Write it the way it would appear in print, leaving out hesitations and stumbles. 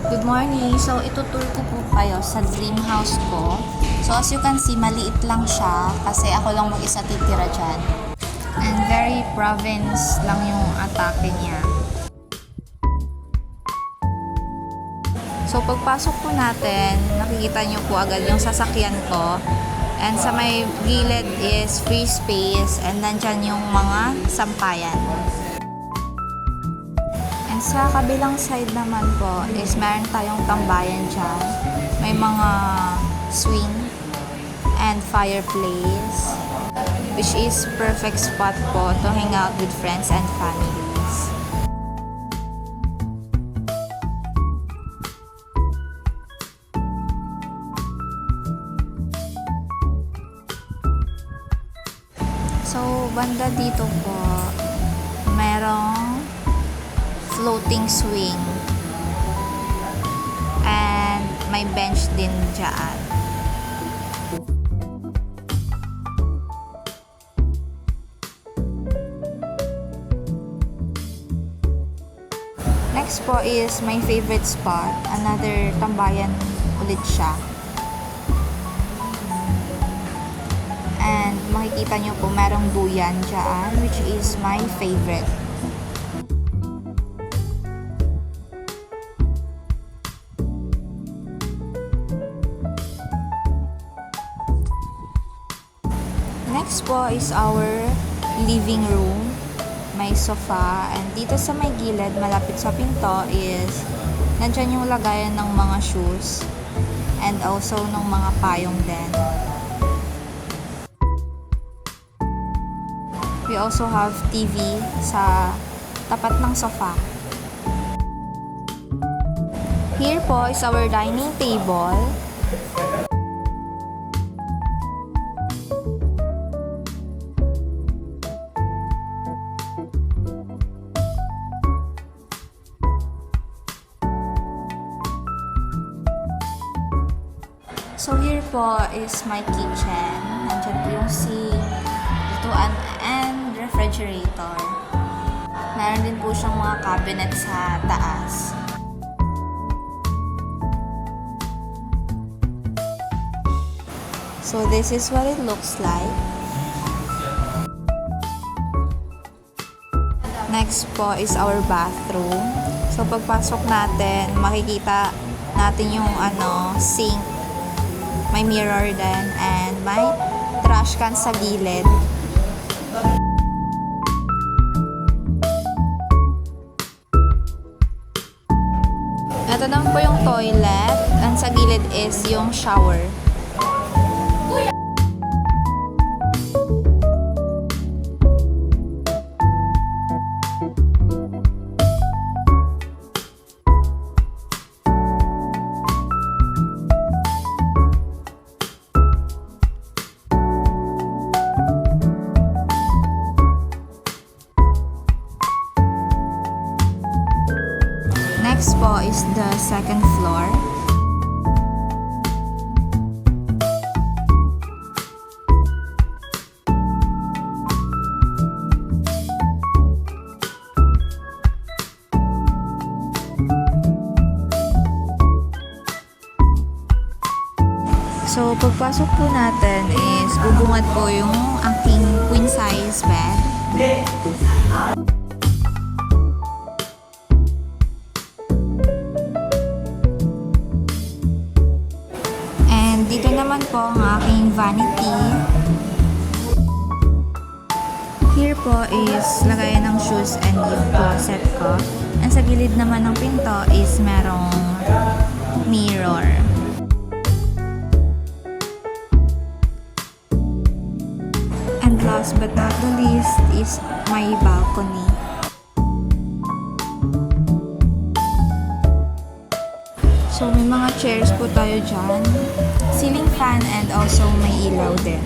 Good morning! So, itutur ko po kayo sa dream house ko. So, as you can see, maliit lang siya kasi ako lang mag-isa titira dyan. And very province lang yung atake niya. So, pagpasok po natin, nakikita nyo po agad yung sasakyan ko. And sa may gilid is free space and nandyan yung mga sampayan. And sa kabilang side naman po is meron tayong tambayan dyan. May mga swing and fireplace, which is perfect spot po to hang out with friends and families. So, banda dito po, merong floating swing and may bench din dyan. Next po is my favorite spot, another tambayan ulit siya. And makikita nyo po merong duyan dyan, which is my favorite. Next po is our living room. May sofa. And dito sa may gilid, malapit sa pinto is nandyan yung lagayan ng mga shoes. And also ng mga payong din. We also have TV sa tapat ng sofa. Here po is our dining table. So here po is my kitchen. Nandiyan po yung sink, lutuan, and refrigerator. Meron din po siyang mga cabinet sa taas. So this is what it looks like. Next po is our bathroom. So pagpasok natin, makikita natin yung sink. May mirror din and may trash can sa gilid. Ito naman po yung toilet and sa gilid is yung shower. Next po is the second floor. So, pagpasok po natin is bubungad po yung aking queen size bed. Dito naman po ang aking vanity. Here po is lagayan ng shoes and yung closet ko. And sa gilid naman ng pinto is merong mirror. And last but not the least is my balcony. So may mga chairs po tayo dyan. Ceiling fan and also may ilaw din.